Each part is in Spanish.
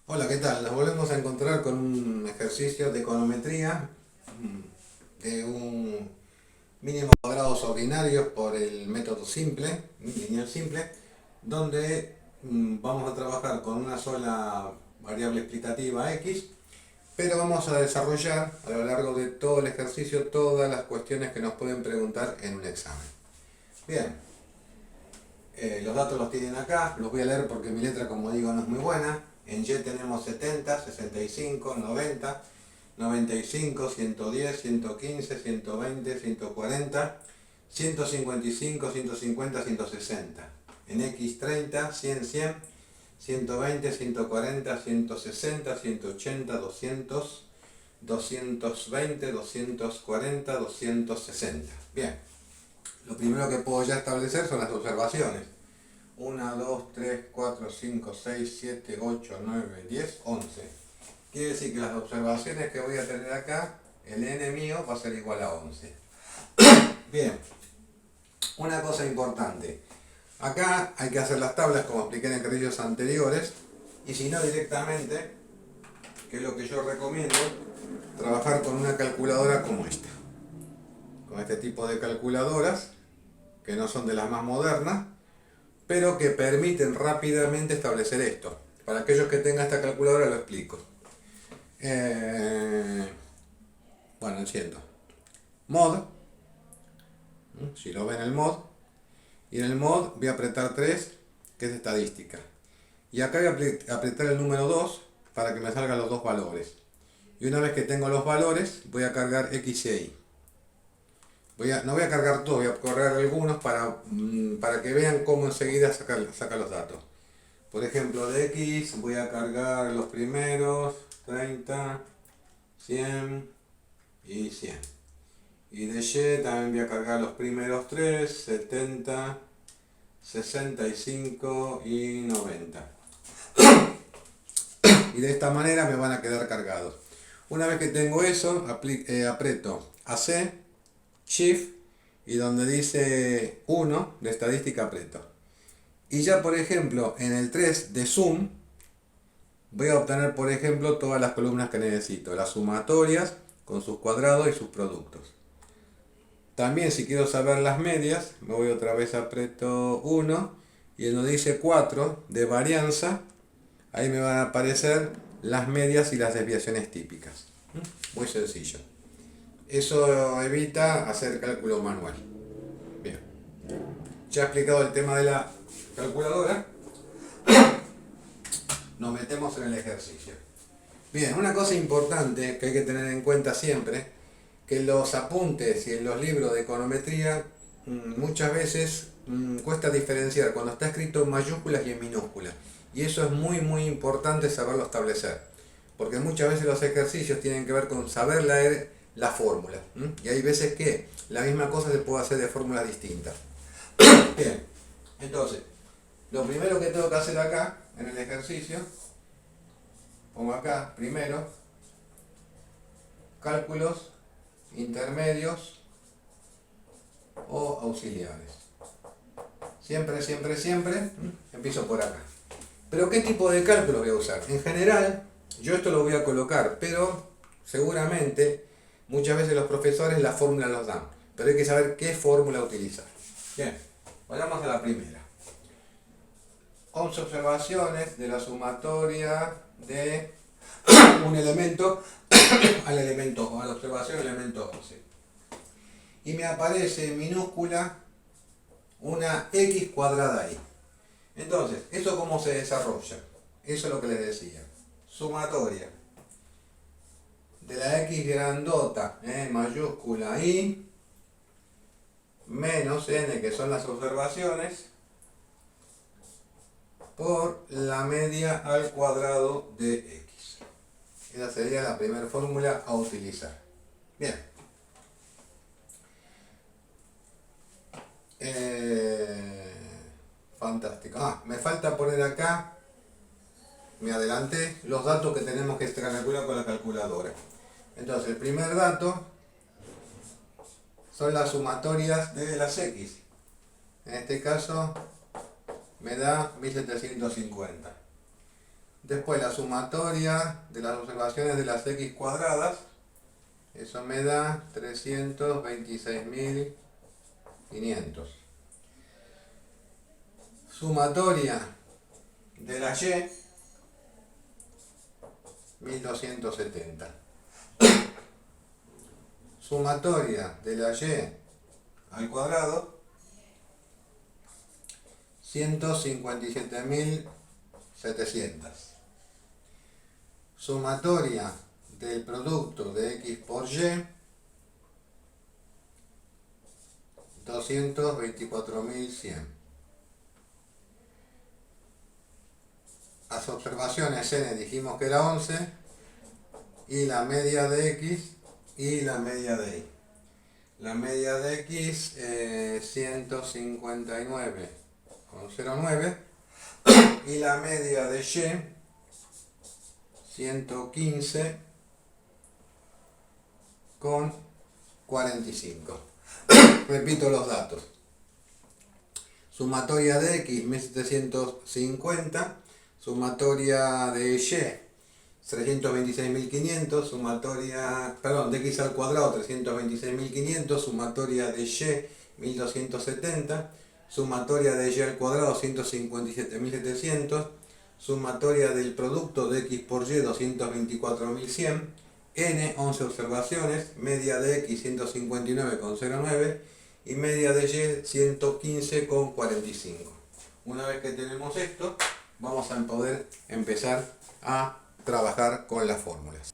Hola, ¿qué tal? Nos volvemos a encontrar con un ejercicio de econometría de un mínimo cuadrados ordinarios por el método simple, lineal simple, donde vamos a trabajar con una sola variable explicativa x, pero vamos a desarrollar a lo largo de todo el ejercicio todas las cuestiones que nos pueden preguntar en un examen. Bien, los datos los tienen acá, los voy a leer porque mi letra, como digo, no es muy buena. En Y tenemos 70, 65, 90, 95, 110, 115, 120, 140, 155, 150, 160. En X 30, 100, 100, 120, 140, 160, 180, 200, 220, 240, 260. Bien. Lo primero que puedo ya establecer son las observaciones. 1, 2, 3, 4, 5, 6, 7, 8, 9, 10, 11. Quiere decir que las observaciones que voy a tener acá, el n mío va a ser igual a 11. Bien, una cosa importante. Acá hay que hacer las tablas como expliqué en ejercicios anteriores, y si no directamente, que es lo que yo recomiendo, trabajar con una calculadora como esta. Con este tipo de calculadoras, que no son de las más modernas, pero que permiten rápidamente establecer esto. Para aquellos que tengan esta calculadora lo explico. Bueno, enciendo. Mod, si lo ven el mod, y en el mod voy a apretar 3, que es estadística. Y acá voy a apretar el número 2 para que me salgan los dos valores. Y una vez que tengo los valores, voy a cargar X y Y. No voy a cargar todo, voy a correr algunos para que vean cómo enseguida saca los datos. Por ejemplo, de X voy a cargar los primeros 30, 100 y 100. Y de Y también voy a cargar los primeros 3, 70, 65 y 90. Y de esta manera me van a quedar cargados. Una vez que tengo eso, aprieto AC, Shift, y donde dice 1 de estadística aprieto. Y ya, por ejemplo, en el 3 de Zoom, voy a obtener, por ejemplo, todas las columnas que necesito, las sumatorias con sus cuadrados y sus productos. También, si quiero saber las medias, me voy otra vez, aprieto 1, y en donde dice 4 de varianza, ahí me van a aparecer las medias y las desviaciones típicas. Muy sencillo. Eso evita hacer cálculo manual. Bien. Ya he explicado el tema de la calculadora, nos metemos en el ejercicio. Bien, una cosa importante que hay que tener en cuenta siempre, que en los apuntes y en los libros de econometría muchas veces cuesta diferenciar cuando está escrito en mayúsculas y en minúsculas. Y eso es muy importante saberlo establecer. Porque muchas veces los ejercicios tienen que ver con saber leer la fórmula. Y hay veces que la misma cosa se puede hacer de fórmulas distintas. Bien, entonces, lo primero que tengo que hacer acá, en el ejercicio, pongo acá, primero, cálculos intermedios o auxiliares. Siempre, empiezo por acá. Pero ¿qué tipo de cálculos voy a usar? En general, yo esto lo voy a colocar, pero seguramente muchas veces los profesores la fórmula los dan, pero hay que saber qué fórmula utilizar. Bien, vayamos a la primera. 11 observaciones de la sumatoria de un elemento al elemento o a la observación elemento 11. Y me aparece en minúscula una x cuadrada ahí. Entonces, ¿eso cómo se desarrolla? Eso es lo que les decía. Sumatoria de la x grandota, mayúscula I, menos n, que son las observaciones, por la media al cuadrado de x. Esa sería la primera fórmula a utilizar. Bien. Fantástico. Me falta poner acá, me adelanté, los datos que tenemos que calcular con la calculadora. Entonces, el primer dato son las sumatorias de las x. En este caso, me da 1750. Después la sumatoria de las observaciones de las x cuadradas, eso me da 326.500. Sumatoria de la y, 1270. Sumatoria de la y al cuadrado, 157.700. Sumatoria del producto de x por y, 224.100. Las observaciones n dijimos que era 11, y la media de x y la media de y. La media de x 159,09 y la media de y 115,45. Repito los datos. Sumatoria de x 1750, sumatoria de y 326.500, sumatoria, perdón, de x al cuadrado 326.500, sumatoria de y 1270, sumatoria de y al cuadrado 157.700, sumatoria del producto de x por y 224.100, n 11 observaciones, media de x 159,09 y media de y 115,45. Una vez que tenemos esto, vamos a poder empezar a trabajar con las fórmulas.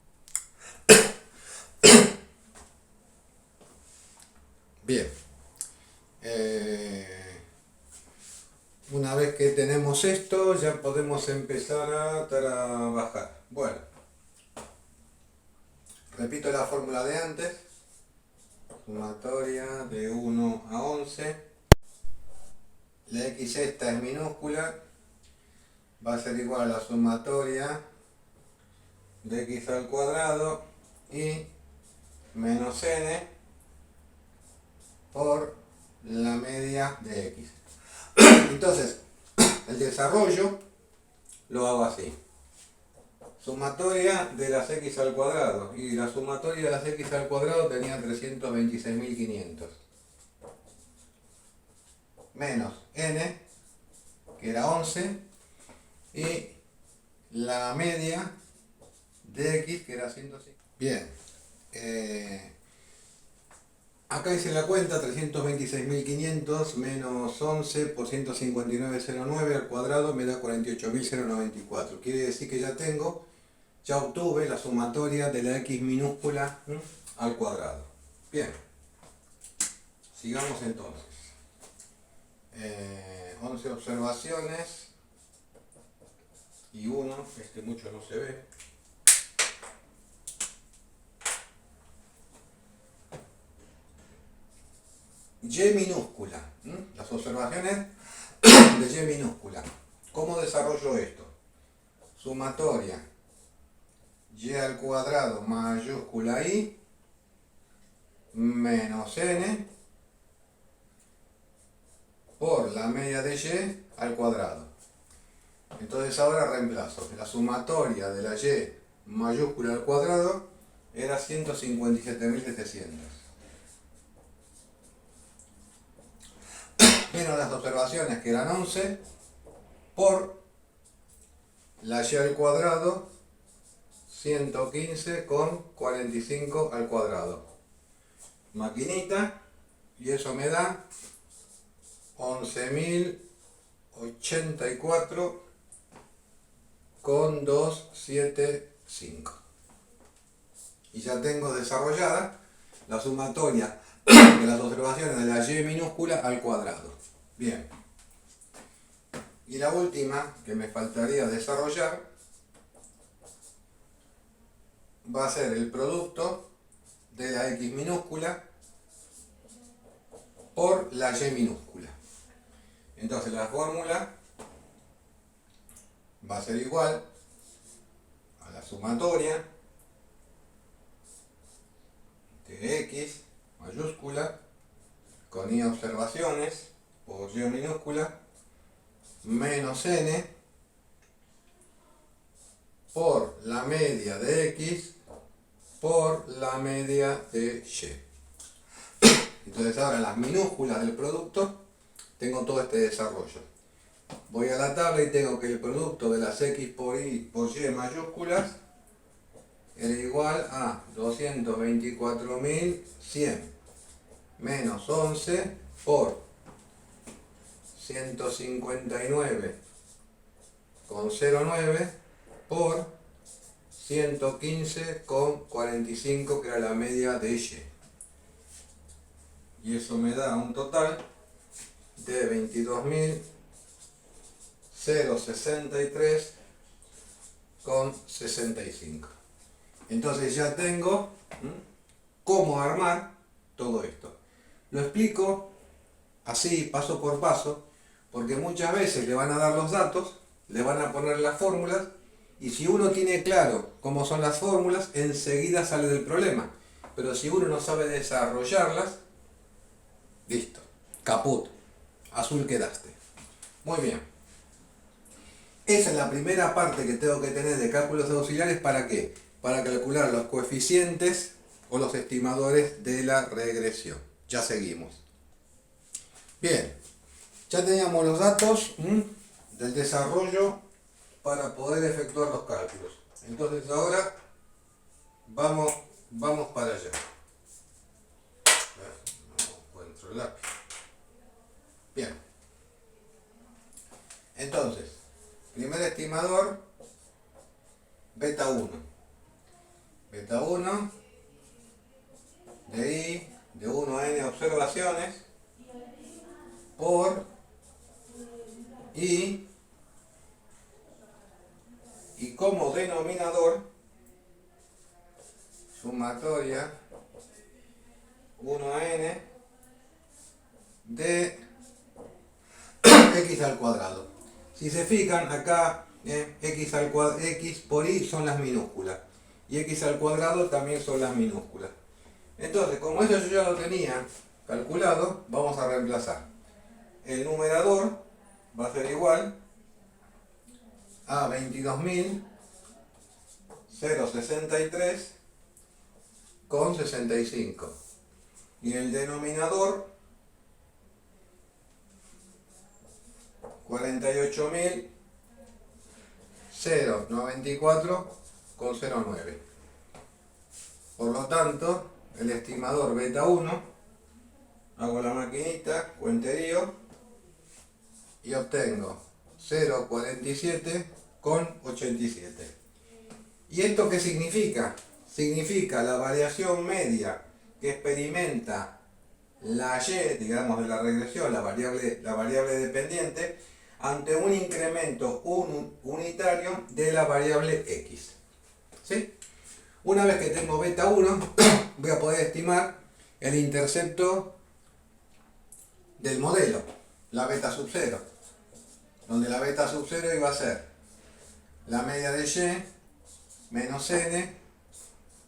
Bien, una vez que tenemos esto, ya podemos empezar a trabajar. Bueno, repito la fórmula de antes. Sumatoria de 1 a 11. La x esta es minúscula, va a ser igual a la sumatoria de x al cuadrado y menos n por la media de x. Entonces, el desarrollo lo hago así. Sumatoria de las x al cuadrado, y la sumatoria de las x al cuadrado tenía 326.500. Menos n, que era 11, y la media de x, que era 105. Bien, acá hice la cuenta, 326.500 menos 11 por 159,09 al cuadrado me da 48.094. Quiere decir que ya obtuve la sumatoria de la x minúscula al cuadrado. Bien, sigamos entonces. 11 observaciones y 1, mucho no se ve. Y minúscula, las observaciones de y minúscula. ¿Cómo desarrollo esto? Sumatoria y al cuadrado mayúscula i menos n por la media de y al cuadrado. Entonces ahora reemplazo. La sumatoria de la y mayúscula al cuadrado era 157.700. Menos las observaciones, que eran 11, por la y al cuadrado 115,45 al cuadrado. Maquinita, y eso me da 11.084,275. Y ya tengo desarrollada la sumatoria de las observaciones de la y minúscula al cuadrado. Bien. Y la última que me faltaría desarrollar va a ser el producto de la x minúscula por la y minúscula. Entonces la fórmula va a ser igual a la sumatoria de x mayúscula con y observaciones por y minúscula menos n por la media de X por la media de Y. Entonces ahora en las minúsculas del producto tengo todo este desarrollo. Voy a la tabla y tengo que el producto de las X por Y por Y mayúsculas era igual a 224.100 menos 11 por 159,09 por 115,45, que era la media de Y. Y eso me da un total de 22.063,65. Entonces ya tengo cómo armar todo esto. Lo explico así, paso por paso, porque muchas veces le van a dar los datos, le van a poner las fórmulas, y si uno tiene claro cómo son las fórmulas, enseguida sale del problema. Pero si uno no sabe desarrollarlas, listo, caput, azul quedaste. Muy bien. Esa es la primera parte que tengo que tener de cálculos auxiliares. ¿Para qué? Para calcular los coeficientes o los estimadores de la regresión. Ya seguimos. Bien, ya teníamos los datos del desarrollo para poder efectuar los cálculos. Entonces ahora vamos para allá. No encuentro el lápiz. Bien. Entonces, primer estimador, beta 1. Beta 1 de I de 1 a n observaciones por I, y como denominador sumatoria 1 a n de x al cuadrado. Si se fijan acá, x por y son las minúsculas y x al cuadrado también son las minúsculas. Entonces, como eso yo ya lo tenía calculado, vamos a reemplazar. El numerador va a ser igual a 22.063,65 y el denominador 48.094,09. Por lo tanto, el estimador beta 1, hago la maquinita, cuenterío, y obtengo 0,47,87. ¿Y esto qué significa? Significa la variación media que experimenta la Y, digamos, de la regresión, la variable dependiente, ante un incremento unitario de la variable X. ¿Sí? Una vez que tengo beta 1, voy a poder estimar el intercepto del modelo, la beta sub 0, donde la beta sub 0 iba a ser la media de Y menos n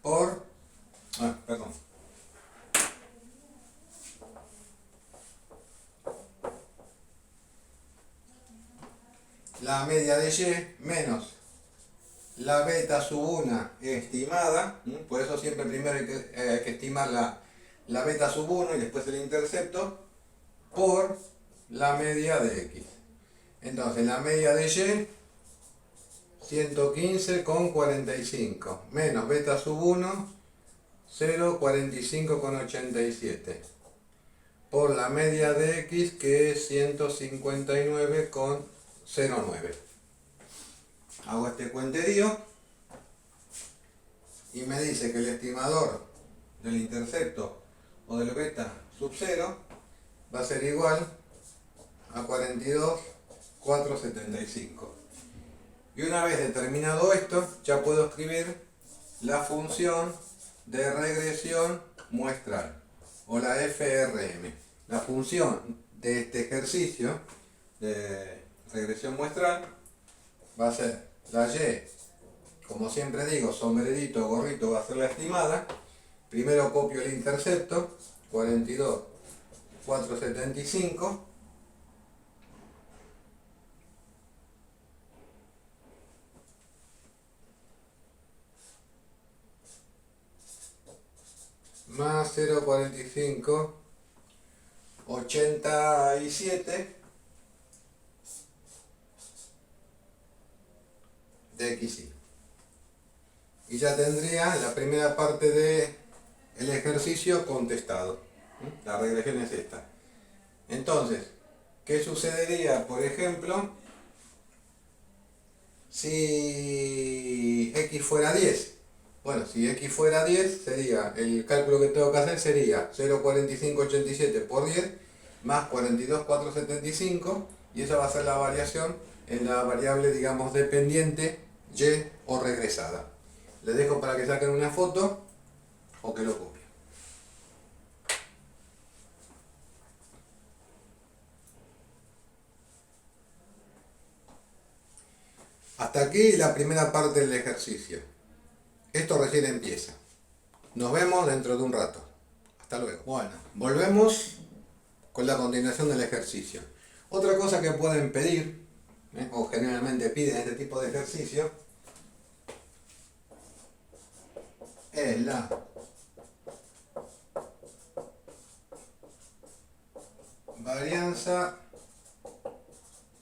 por... la media de Y menos la beta sub 1 estimada, por eso siempre primero hay que estimar la beta sub 1 y después el intercepto, por la media de X. Entonces la media de Y, 115,45, menos beta sub 1, 0,45,87, por la media de X, que es 159,09. Hago este cuenterío y me dice que el estimador del intercepto o del beta sub 0 va a ser igual a 42,475. Y una vez determinado esto, ya puedo escribir la función de regresión muestral, o la FRM. La función de este ejercicio de regresión muestral va a ser la Y, como siempre digo, sombrerito, gorrito, va a ser la estimada. Primero copio el intercepto, 42,475. más 0,4587 de xy. Y ya tendría la primera parte del ejercicio contestado. La regresión es esta. Entonces, ¿qué sucedería, por ejemplo, si x fuera 10? Bueno, si x fuera 10, sería, el cálculo que tengo que hacer sería 0,4587 por 10 más 42,475, y esa va a ser la variación en la variable, digamos, dependiente y o regresada. Les dejo para que saquen una foto o que lo copien. Hasta aquí la primera parte del ejercicio. Esto recién empieza. Nos vemos dentro de un rato. Hasta luego. Bueno, volvemos con la continuación del ejercicio. Otra cosa que pueden pedir, o generalmente piden este tipo de ejercicio, es la varianza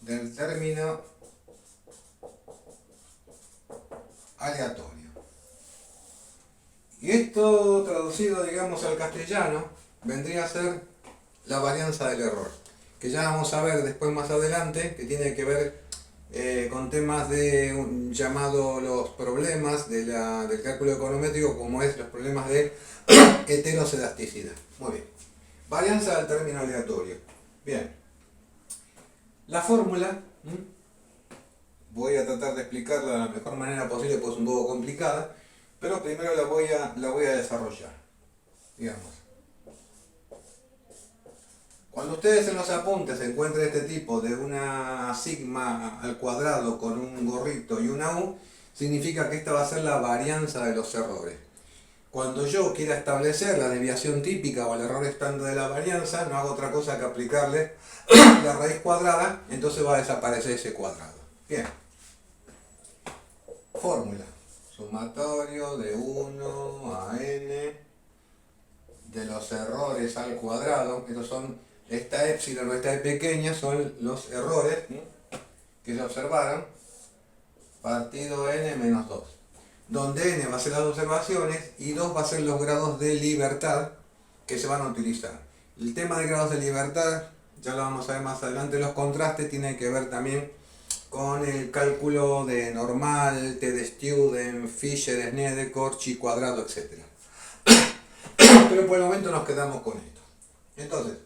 del término aleatorio. Y esto traducido, digamos, al castellano, vendría a ser la varianza del error, que ya vamos a ver después más adelante, que tiene que ver con temas de llamado los problemas del cálculo econométrico, como es los problemas de heteroscedasticidad. Muy bien. Varianza del término aleatorio. Bien. La fórmula, voy a tratar de explicarla de la mejor manera posible, pues es un poco complicada, pero primero la voy a desarrollar. Digamos. Cuando ustedes en los apuntes encuentren este tipo de una sigma al cuadrado con un gorrito y una u, significa que esta va a ser la varianza de los errores. Cuando yo quiera establecer la desviación típica o el error estándar de la varianza, no hago otra cosa que aplicarle la raíz cuadrada, entonces va a desaparecer ese cuadrado. Bien. Fórmula. Sumatorio de 1 a n de los errores al cuadrado. Estos son, esta épsilon o esta e pequeña son los errores que se observaron, partido n menos 2. Donde n va a ser las observaciones y 2 va a ser los grados de libertad que se van a utilizar. El tema de grados de libertad, ya lo vamos a ver más adelante, los contrastes tienen que ver también con el cálculo de normal, T de Student, Fisher, Snedeker, chi cuadrado, etc. Pero por el momento nos quedamos con esto. Entonces,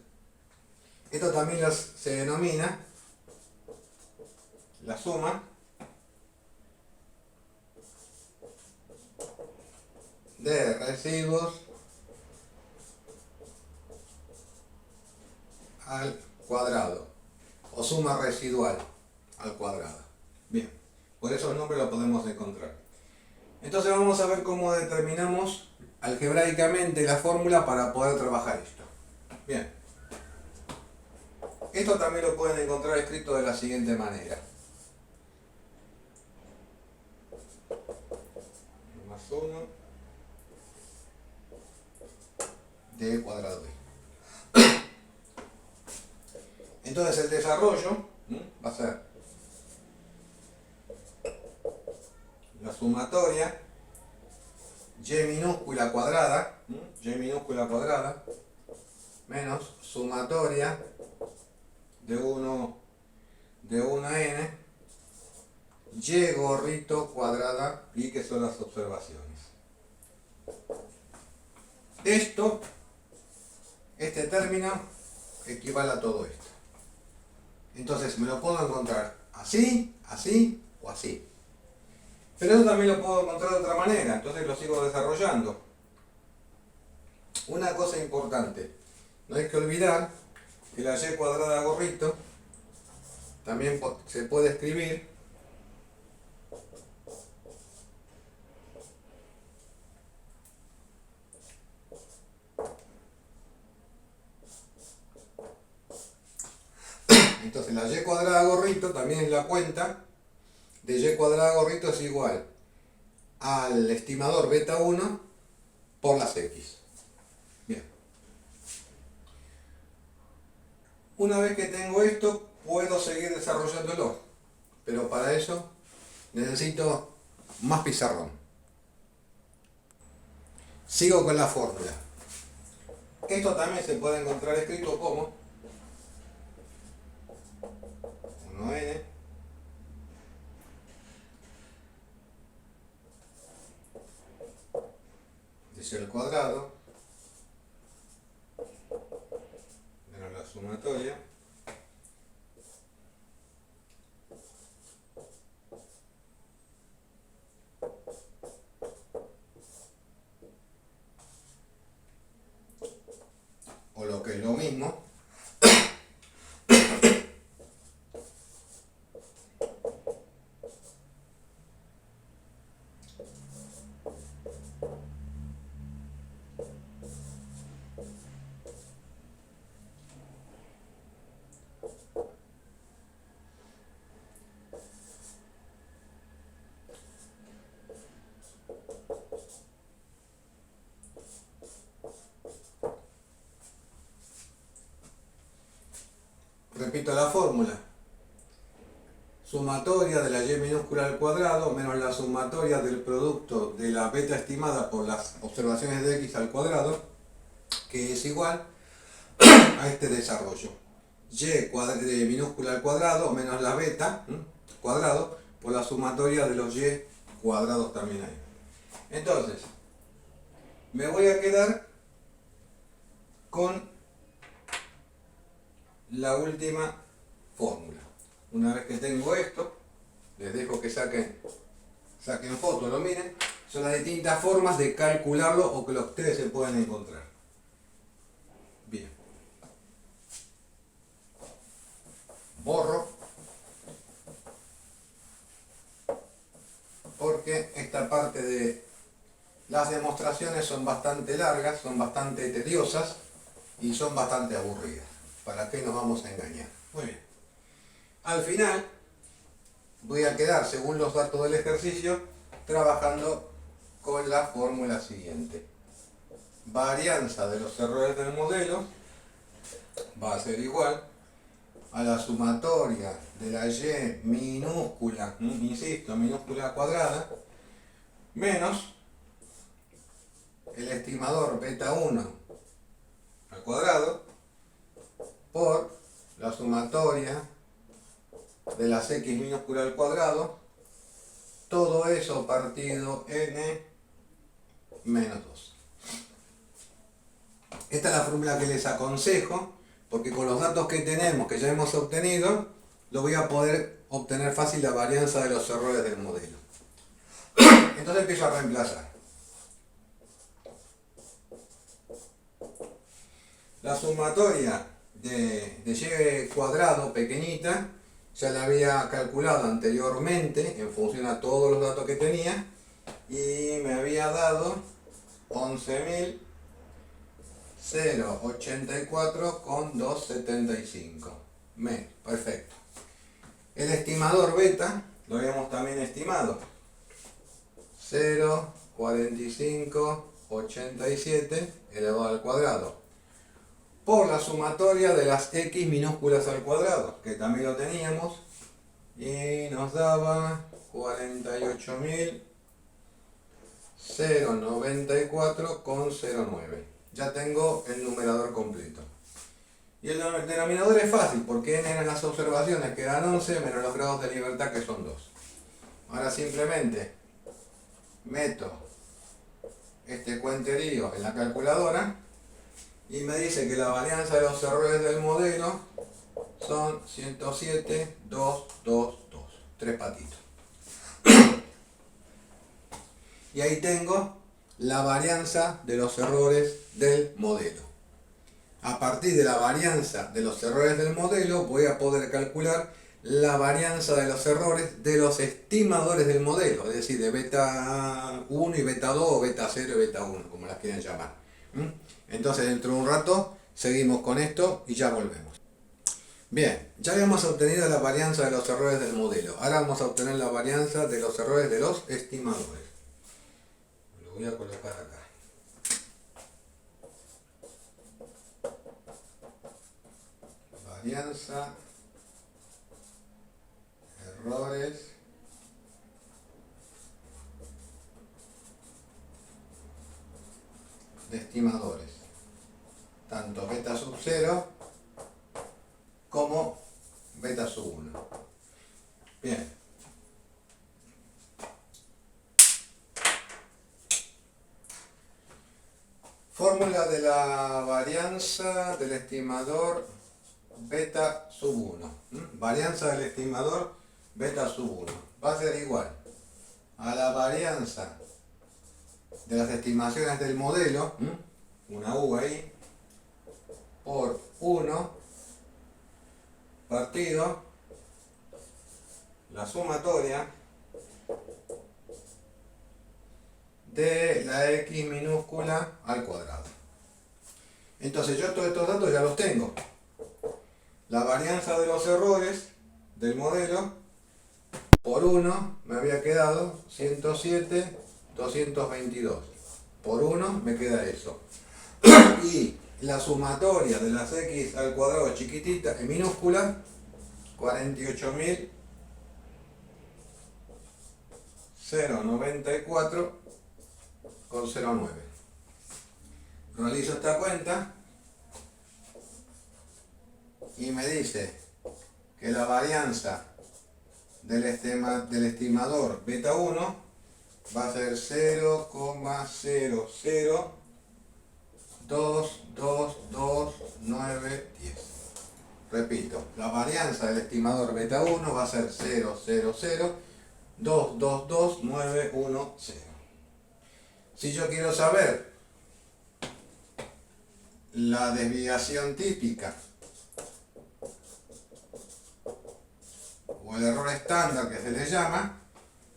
esto también se denomina la suma de residuos al cuadrado, o suma residual al cuadrado. Bien, por eso el nombre lo podemos encontrar. Entonces vamos a ver cómo determinamos algebraicamente la fórmula para poder trabajar esto. Bien, esto también lo pueden encontrar escrito de la siguiente manera. Más 1 de cuadrado b. Entonces el desarrollo va a ser la sumatoria y minúscula cuadrada, menos sumatoria de 1 a n y gorrito cuadrada, y que son las observaciones. Este término equivale a todo esto. Entonces me lo puedo encontrar así, así o así. Pero eso también lo puedo encontrar de otra manera, entonces lo sigo desarrollando. Una cosa importante, no hay que olvidar que la y cuadrada gorrito también se puede escribir entonces la y cuadrada gorrito también es la cuenta de y cuadrada gorrito es igual al estimador beta 1 por las x. Una vez que tengo esto, puedo seguir desarrollándolo, pero para eso necesito más pizarrón. Sigo con la fórmula. Esto también se puede encontrar escrito como 1n de y al cuadrado menos la sumatoria o lo que es lo mismo, repito la fórmula, sumatoria de la y minúscula al cuadrado menos la sumatoria del producto de la beta estimada por las observaciones de x al cuadrado, que es igual a este desarrollo. Y de minúscula al cuadrado menos la beta cuadrado por la sumatoria de los y cuadrados también hay. Entonces, me voy a quedar con la última fórmula. Una vez que tengo esto, les dejo que saquen foto, lo miren. Son las distintas formas de calcularlo o que ustedes se pueden encontrar. Bien. Borro. Porque esta parte de las demostraciones son bastante largas, son bastante tediosas y son bastante aburridas. ¿Para qué nos vamos a engañar? Muy bien. Al final voy a quedar, según los datos del ejercicio, trabajando con la fórmula siguiente. Varianza de los errores del modelo va a ser igual a la sumatoria de la y minúscula, insisto, minúscula cuadrada, menos el estimador beta 1 al cuadrado por la sumatoria de las x minúscula al cuadrado, todo eso partido n menos 2. Esta es la fórmula que les aconsejo, porque con los datos que tenemos, que ya hemos obtenido, lo voy a poder obtener fácil la varianza de los errores del modelo. Entonces empiezo a reemplazar. La sumatoria de y cuadrado pequeñita ya la había calculado anteriormente en función a todos los datos que tenía y me había dado 11.084,275. Perfecto. El estimador beta lo habíamos también estimado 0,4587 elevado al cuadrado por la sumatoria de las x minúsculas al cuadrado, que también lo teníamos, y nos daba 48.094,09. Ya tengo el numerador completo. Y el denominador es fácil, porque n eran las observaciones, que eran 11, menos los grados de libertad, que son 2. Ahora simplemente meto este cuenterío en la calculadora y me dice que la varianza de los errores del modelo son 107,222. 3 patitos. Y ahí tengo la varianza de los errores del modelo. A partir de la varianza de los errores del modelo voy a poder calcular la varianza de los errores de los estimadores del modelo, es decir, de beta 1 y beta 2, o beta 0 y beta 1, como las quieran llamar. Entonces dentro de un rato seguimos con esto y ya volvemos. Bien, ya habíamos obtenido la varianza de los errores del modelo. Ahora vamos a obtener la varianza de los errores de los estimadores. Lo voy a colocar acá. de estimadores, tanto beta sub 0 como beta sub 1. Bien. Fórmula de la varianza del estimador beta sub 1. Varianza del estimador beta sub 1. Va a ser igual a la varianza de las estimaciones del modelo, una U ahí, por 1 partido la sumatoria de la x minúscula al cuadrado. Entonces yo todos estos datos ya los tengo. La varianza de los errores del modelo por 1 me había quedado 107, 222. Por 1 me queda eso. Y la sumatoria de las x al cuadrado chiquitita en minúscula, 48.094,09. Realizo esta cuenta y me dice que la varianza del estimador beta 1 va a ser 0,002222910. Repito, la varianza del estimador beta 1 va a ser 0,002222910. Si yo quiero saber la desviación típica o el error estándar que se le llama,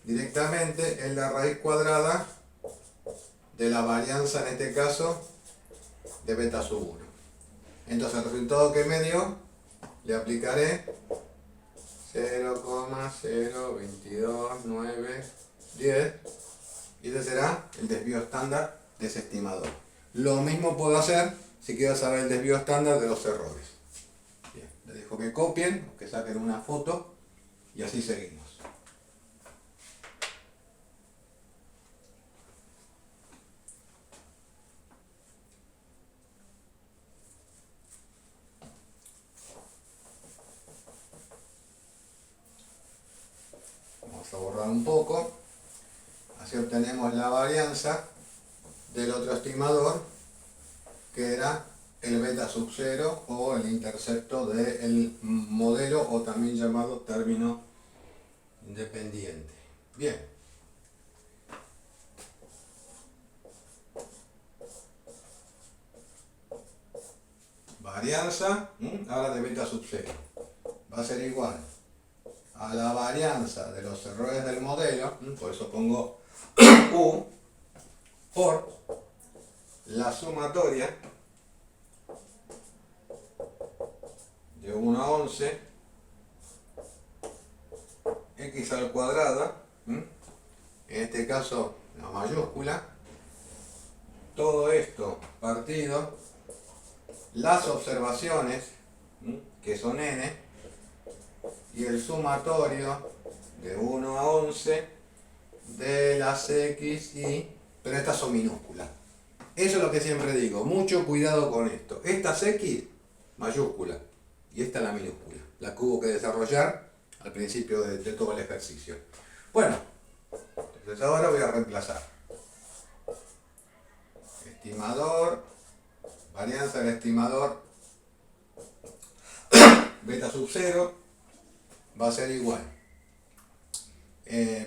directamente es la raíz cuadrada de la varianza, en este caso, de beta sub 1. Entonces el resultado que me dio, le aplicaré 0,022910 y ese será el desvío estándar de ese estimador. Lo mismo puedo hacer si quiero saber el desvío estándar de los errores. Bien, les dejo que copien, que saquen una foto y así seguimos. Vamos a borrar un poco. Así obtenemos la varianza del otro estimador, que era el beta sub 0 o el intercepto del modelo, o también llamado término independiente. Bien. Varianza, ahora de beta sub 0, va a ser igual a la varianza de los errores del modelo, por eso pongo U, por la sumatoria de 1 a 11 x al cuadrado, en este caso la mayúscula, todo esto partido las observaciones, que son n, y el sumatorio de 1 a 11 de las x y, pero estas son minúsculas. Eso es lo que siempre digo, mucho cuidado con esto. Estas x mayúscula y esta la minúscula, la que hubo que desarrollar al principio de todo el ejercicio. Bueno, entonces ahora voy a reemplazar estimador, varianza del estimador beta sub 0 va a ser igual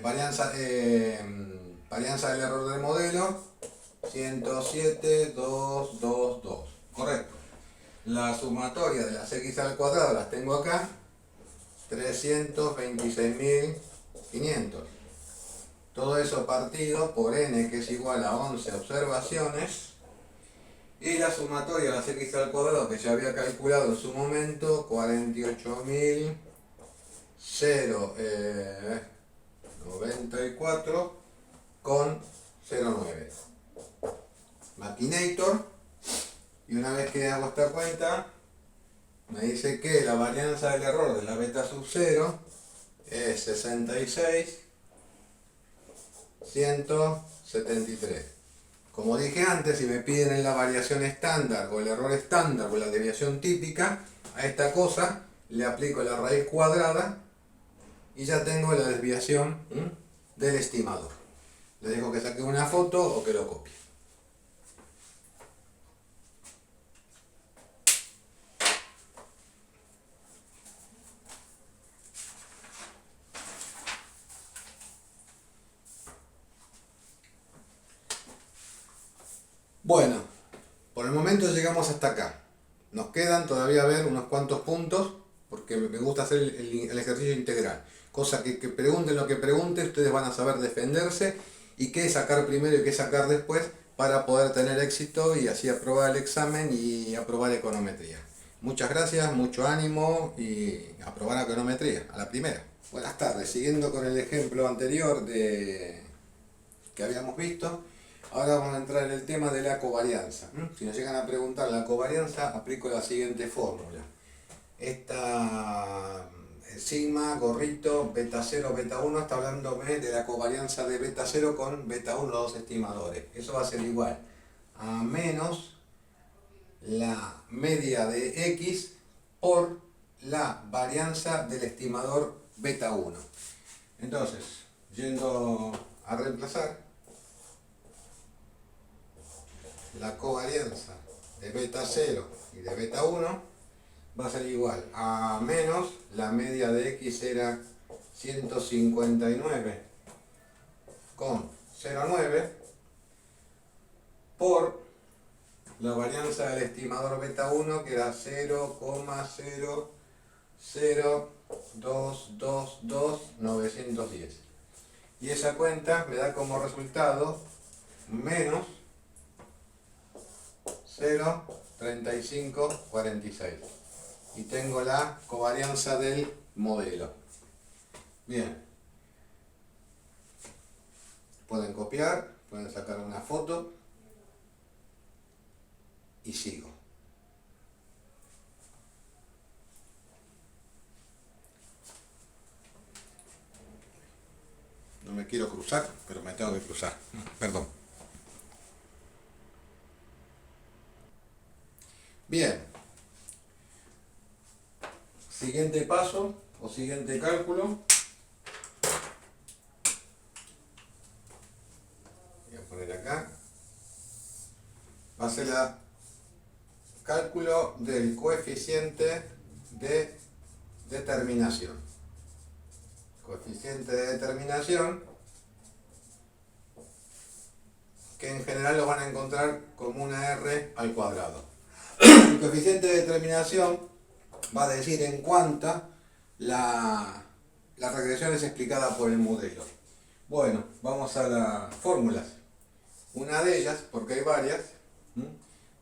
varianza del error del modelo 107.222, correcto. La sumatoria de las x al cuadrado las tengo acá, 326.500. Todo eso partido por n, que es igual a 11 observaciones, y la sumatoria de las x al cuadrado, que ya había calculado en su momento, 48.094,09. Machinator, y una vez que hago esta cuenta, me dice que la varianza del error de la beta sub 0 es 66.173. Como dije antes, si me piden la variación estándar o el error estándar o la desviación típica, a esta cosa le aplico la raíz cuadrada y ya tengo la desviación del estimador. Le dejo que saque una foto o que lo copie. Bueno, por el momento llegamos hasta acá. Nos quedan todavía ver unos cuantos puntos, porque me gusta hacer el ejercicio integral. Cosa que pregunten lo que pregunten, ustedes van a saber defenderse y qué sacar primero y qué sacar después para poder tener éxito y así aprobar el examen y aprobar econometría. Muchas gracias, mucho ánimo y aprobar econometría a la primera. Buenas tardes, siguiendo con el ejemplo anterior que habíamos visto. Ahora vamos a entrar en el tema de la covarianza. Si nos llegan a preguntar la covarianza, aplico la siguiente fórmula. Esta sigma, gorrito, beta 0, beta 1, está hablándome de la covarianza de beta 0 con beta 1, los dos estimadores. Eso va a ser igual a menos la media de x por la varianza del estimador beta 1. Entonces, yendo a reemplazar, la covarianza de beta 0 y de beta 1 va a ser igual a menos la media de x era 159,09 por la varianza del estimador beta 1 que era 0,00222,910, y esa cuenta me da como resultado menos 0,3546 y tengo la covarianza del modelo. Bien, pueden copiar, pueden sacar una foto y sigo. No me quiero cruzar, pero me tengo que cruzar. Perdón. Bien, siguiente paso o siguiente cálculo. Voy a poner acá. Va a ser el cálculo del coeficiente de determinación. Coeficiente de determinación que en general lo van a encontrar como una r al cuadrado. El coeficiente de determinación va a decir en cuánta la regresión es explicada por el modelo. Bueno, vamos a las fórmulas. Una de ellas, porque hay varias,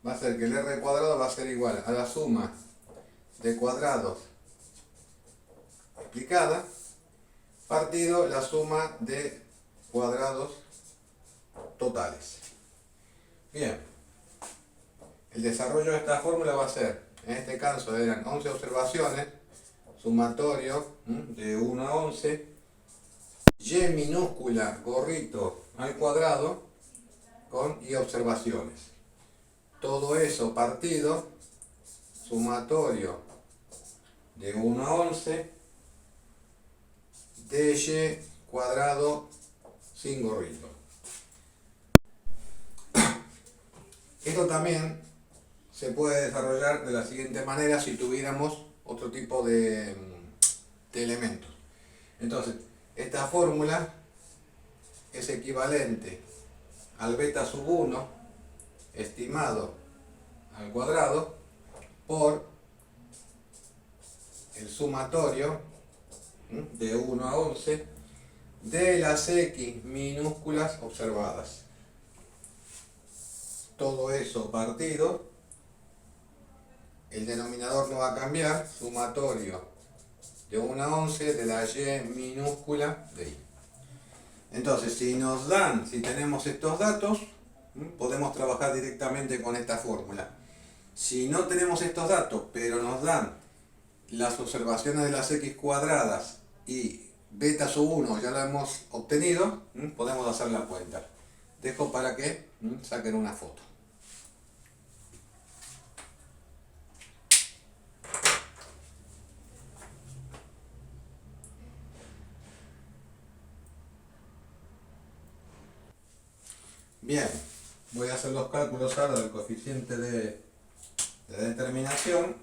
va a ser que el r cuadrado va a ser igual a la suma de cuadrados explicada partido la suma de cuadrados totales. Bien, el desarrollo de esta fórmula va a ser, en este caso eran 11 observaciones, sumatorio de 1 a 11, y minúscula, gorrito al cuadrado, con y observaciones. Todo eso partido, sumatorio de 1 a 11, dy cuadrado sin gorrito. Esto también se puede desarrollar de la siguiente manera si tuviéramos otro tipo de elementos. Entonces, esta fórmula es equivalente al beta sub 1 estimado al cuadrado por el sumatorio de 1 a 11 de las x minúsculas observadas. Todo eso partido, el denominador no va a cambiar, sumatorio de 1 a 11 de la y minúscula de i. Entonces, si tenemos estos datos, podemos trabajar directamente con esta fórmula. Si no tenemos estos datos, pero nos dan las observaciones de las x cuadradas y beta sub 1 ya lo hemos obtenido, podemos hacer la cuenta. dejo para que saquen una foto. Bien, voy a hacer los cálculos ahora del coeficiente de determinación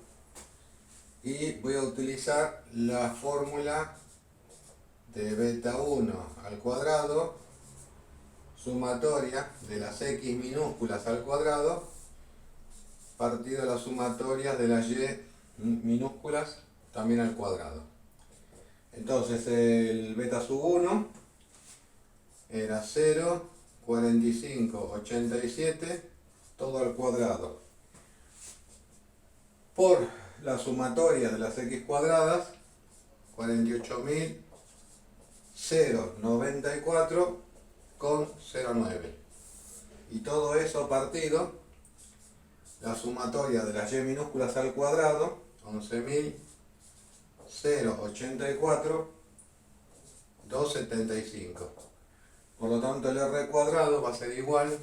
y voy a utilizar la fórmula de beta 1 al cuadrado sumatoria de las x minúsculas al cuadrado partido de las sumatorias de las y minúsculas también al cuadrado. Entonces el beta sub 1 era 0,4587 todo al cuadrado por la sumatoria de las x cuadradas 48.094,09 y todo eso partido la sumatoria de las y minúsculas al cuadrado 11.084,275. Por lo tanto el r cuadrado va a ser igual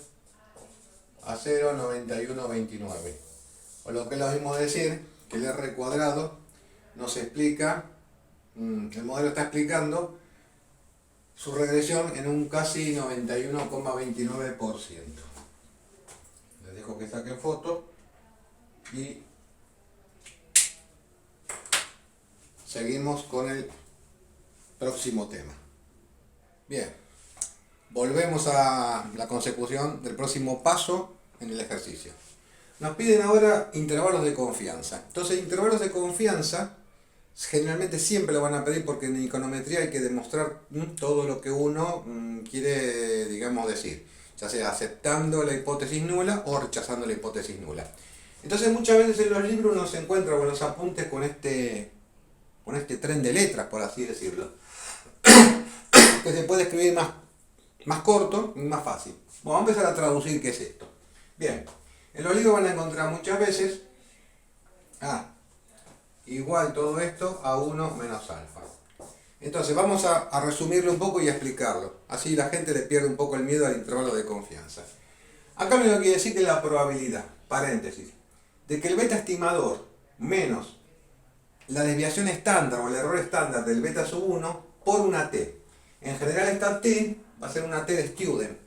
a 0,9129. O lo que es lo mismo decir que el r cuadrado nos explica, el modelo está explicando su regresión en un casi 91,29%. Les dejo que saquen foto y seguimos con el próximo tema. Bien, volvemos a la consecución del próximo paso en el ejercicio. Nos piden ahora intervalos de confianza. Entonces, intervalos de confianza generalmente siempre lo van a pedir porque en econometría hay que demostrar todo lo que uno quiere, digamos, decir, ya sea aceptando la hipótesis nula o rechazando la hipótesis nula. Entonces muchas veces en los libros uno se encuentra con los apuntes con este tren de letras, por así decirlo, que se puede escribir más corto y más fácil. Bueno, vamos a empezar a traducir qué es esto. Bien, en los libros van a encontrar muchas veces igual todo esto a 1 menos alfa. Entonces vamos a resumirlo un poco y a explicarlo. Así la gente le pierde un poco el miedo al intervalo de confianza. Acá me lo quiere decir que la probabilidad, paréntesis, de que el beta estimador menos la desviación estándar o el error estándar del beta sub 1 por una t. En general esta t va a ser una t de student,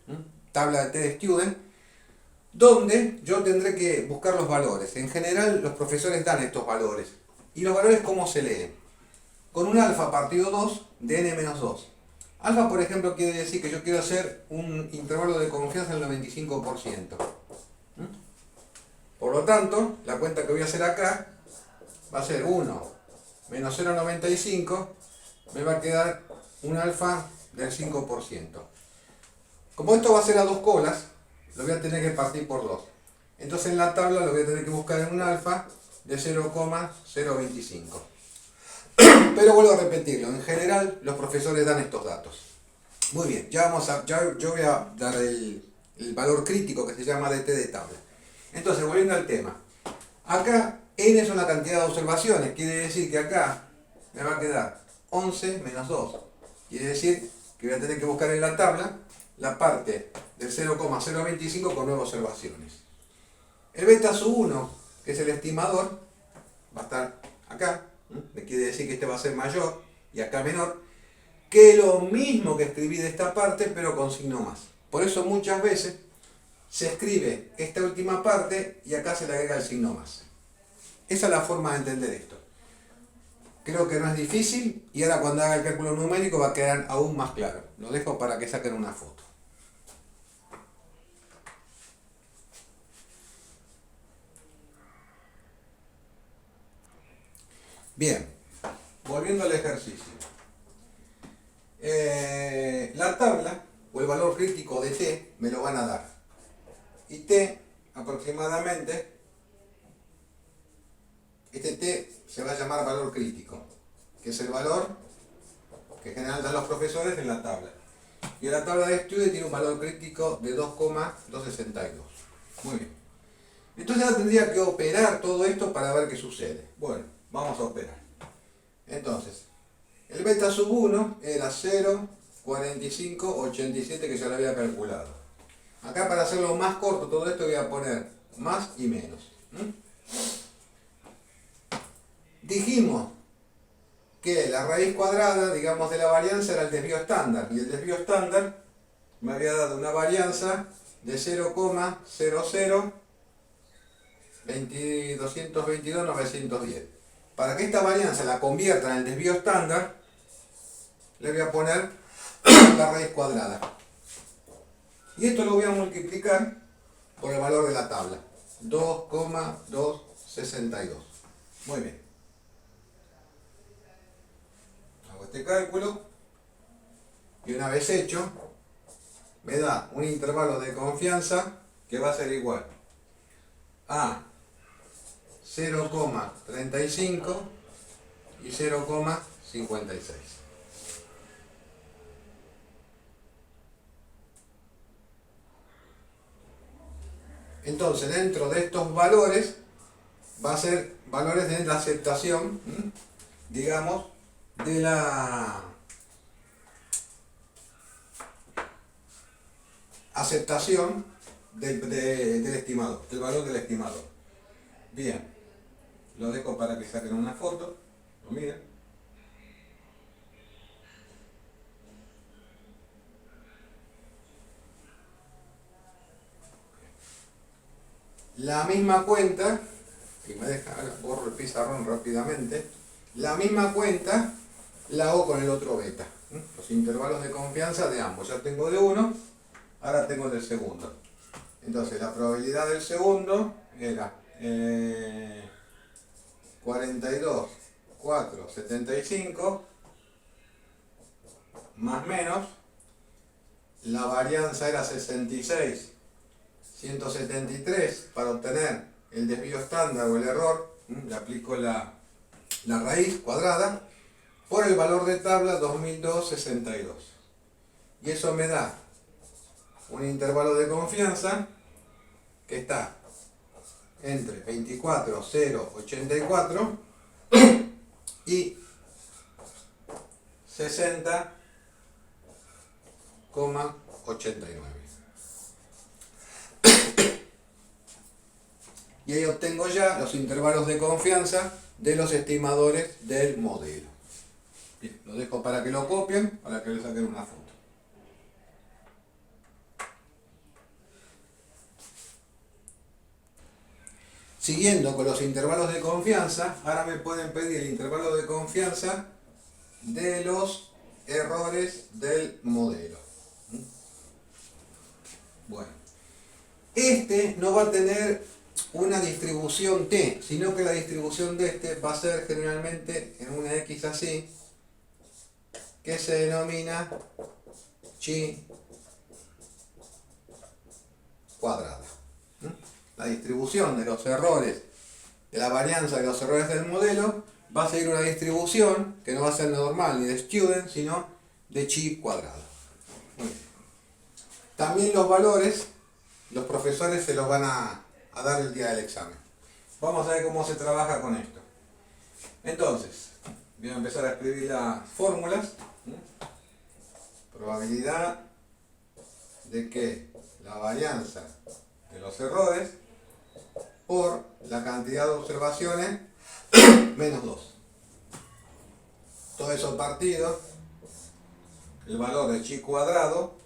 tabla de t de student, donde yo tendré que buscar los valores. En general los profesores dan estos valores. ¿Y los valores cómo se leen? Con un alfa partido 2 de n menos 2. Alfa, por ejemplo, quiere decir que yo quiero hacer un intervalo de confianza del 95%. Por lo tanto, la cuenta que voy a hacer acá va a ser 1 menos 0,95, me va a quedar un alfa del 5%. Como esto va a ser a dos colas, lo voy a tener que partir por 2. Entonces en la tabla lo voy a tener que buscar en un alfa de 0,025. Pero vuelvo a repetirlo, en general los profesores dan estos datos. Muy bien, yo voy a dar el valor crítico que se llama dt de tabla. Entonces, volviendo al tema. Acá n es una cantidad de observaciones, quiere decir que acá me va a quedar 11 menos 2. Quiere decir que voy a tener que buscar en la tabla la parte del 0,025 con 9 observaciones. El beta sub 1, que es el estimador, va a estar acá. Me quiere decir que este va a ser mayor y acá menor, que lo mismo que escribí de esta parte, pero con signo más. Por eso muchas veces se escribe esta última parte y acá se le agrega el signo más. Esa es la forma de entender esto. Creo que no es difícil y ahora cuando haga el cálculo numérico va a quedar aún más claro. Lo dejo para que saquen una foto. Bien, volviendo al ejercicio. La tabla o el valor crítico de t me lo van a dar. Y t aproximadamente, este t se va a llamar valor crítico, que es el valor que en general dan los profesores en la tabla. Y en la tabla de estudio tiene un valor crítico de 2,262. Muy bien. Entonces ahora tendría que operar todo esto para ver qué sucede. Bueno, vamos a operar. Entonces, el beta sub 1 era 0,4587 que ya lo había calculado. Acá para hacerlo más corto todo esto voy a poner más y menos. Dijimos que la raíz cuadrada, digamos, de la varianza era el desvío estándar. Y el desvío estándar me había dado una varianza de 0,002222,910. Para que esta varianza la convierta en el desvío estándar, le voy a poner la raíz cuadrada. Y esto lo voy a multiplicar por el valor de la tabla. 2,262. Muy bien. Hago este cálculo. Y una vez hecho, me da un intervalo de confianza que va a ser igual a 0,35 y 0,56. Entonces, dentro de estos valores, va a ser valores de la aceptación, digamos, de la aceptación del estimador, del valor del estimador. Bien, lo dejo para que saquen una foto, lo miren. La misma cuenta, y me deja, borro el pizarrón rápidamente, la misma cuenta la hago con el otro beta. Los intervalos de confianza de ambos, ya tengo de uno, ahora tengo del segundo. Entonces la probabilidad del segundo era 42,475 más menos, la varianza era 66,173 para obtener el desvío estándar o el error, le aplico la raíz cuadrada, por el valor de tabla 2002,62. Y eso me da un intervalo de confianza que está entre 24,084 y 60,89. Y ahí obtengo ya los intervalos de confianza de los estimadores del modelo. Bien, lo dejo para que lo copien, para que le saquen una foto. Siguiendo con los intervalos de confianza, ahora me pueden pedir el intervalo de confianza de los errores del modelo. Bueno, este no va a tener una distribución t, sino que la distribución de este va a ser generalmente en una x así, que se denomina chi cuadrada. La distribución de los errores, de la varianza de los errores del modelo, va a seguir una distribución que no va a ser normal ni de student, sino de chi cuadrada. También los valores, los profesores se los van a dar el día del examen. Vamos a ver cómo se trabaja con esto. Entonces, voy a empezar a escribir las fórmulas. Probabilidad de que la varianza de los errores por la cantidad de observaciones menos 2. Todo eso partido, el valor de chi cuadrado,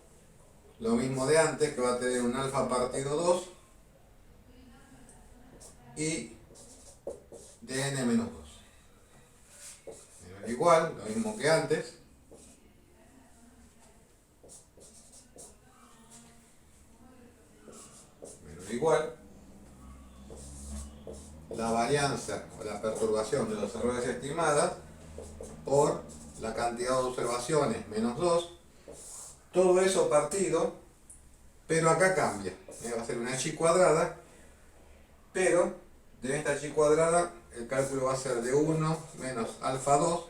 lo mismo de antes, que va a tener un alfa partido 2 y de n menos 2. Igual, lo mismo que antes. Menos igual. La varianza o la perturbación de los errores estimadas por la cantidad de observaciones menos 2. Todo eso partido, pero acá cambia. Va a ser una chi cuadrada, pero de esta chi cuadrada el cálculo va a ser de 1 menos alfa 2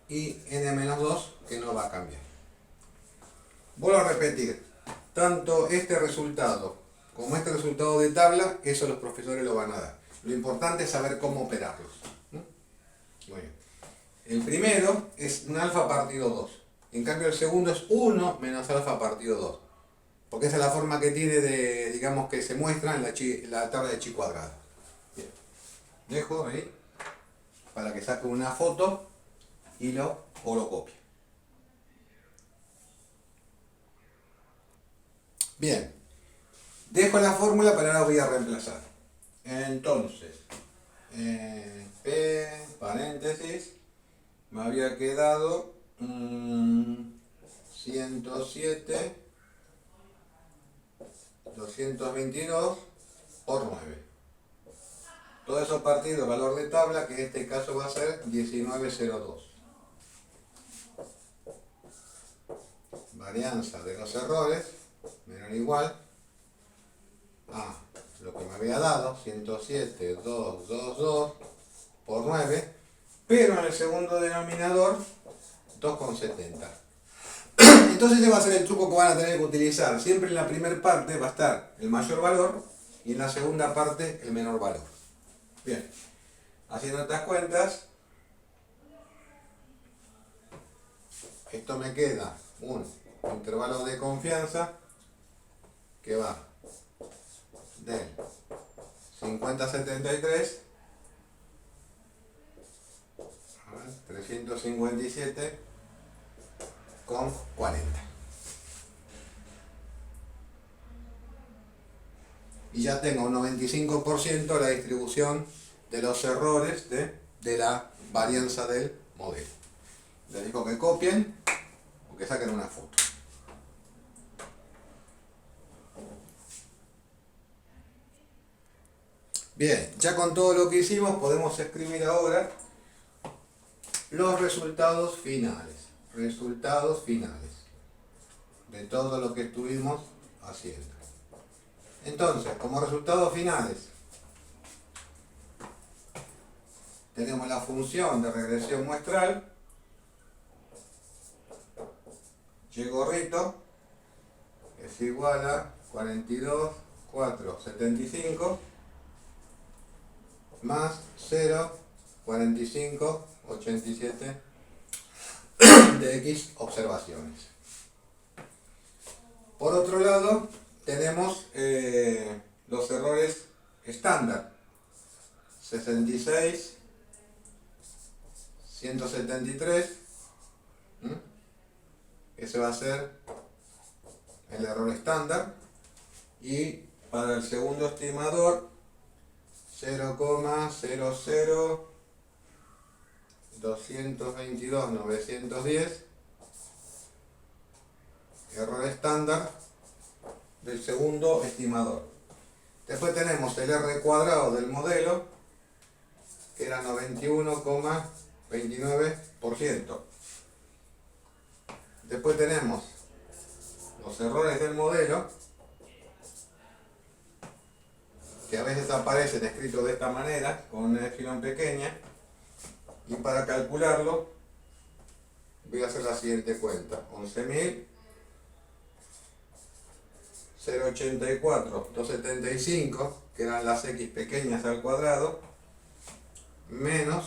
y n menos 2, que no va a cambiar. Vuelvo a repetir, tanto este resultado como este resultado de tabla, eso los profesores lo van a dar. Lo importante es saber cómo operarlos. Muy bien. El primero es un alfa partido 2. En cambio el segundo es 1 menos alfa partido 2. porque esa es la forma que tiene de, digamos, que se muestra en la tabla de chi cuadrado. Bien. Dejo ahí para que saque una foto y lo copie. Bien, dejo la fórmula, pero ahora voy a reemplazar. Entonces, P, paréntesis, me había quedado 107, 222 por 9. Todo eso partido valor de tabla, que en este caso va a ser 1902. Varianza de los errores, menor o igual a lo que me había dado, 107, 222 por 9, pero en el segundo denominador 2,70. Entonces ese va a ser el truco que van a tener que utilizar. Siempre en la primera parte va a estar el mayor valor y en la segunda parte el menor valor. Bien, haciendo estas cuentas, esto me queda un intervalo de confianza que va del 50 a 73 a 357 con 40. Y ya tengo un 95% la distribución de los errores de la varianza del modelo. Les digo que copien o que saquen una foto. Bien, ya con todo lo que hicimos podemos escribir ahora los resultados finales. Resultados finales de todo lo que estuvimos haciendo. Entonces, como resultados finales, tenemos la función de regresión muestral, y gorrito es igual a 42,475 más 0,4587 de X observaciones. Por otro lado, tenemos los errores estándar. 66, 173, ese va a ser el error estándar, y para el segundo estimador 0,00222910, error estándar del segundo estimador. Después tenemos el R cuadrado del modelo, que era 91,29%. Después tenemos los errores del modelo, que a veces aparecen escritos de esta manera, con una epsilon pequeña, y para calcularlo voy a hacer la siguiente cuenta: 11.084,275, que eran las X pequeñas al cuadrado, menos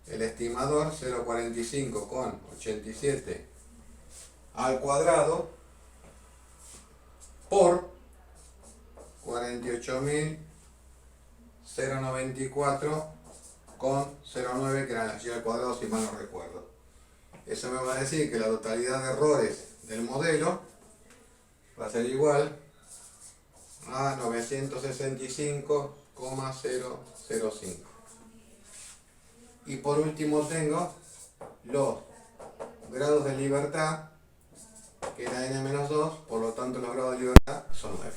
el estimador 0,45,87 al cuadrado por 48.094,09, que eran las Y al cuadrado, si mal no recuerdo. Eso me va a decir que la totalidad de errores del modelo va a ser igual a 965,005. Y por último tengo los grados de libertad, que era n-2, por lo tanto los grados de libertad son 9.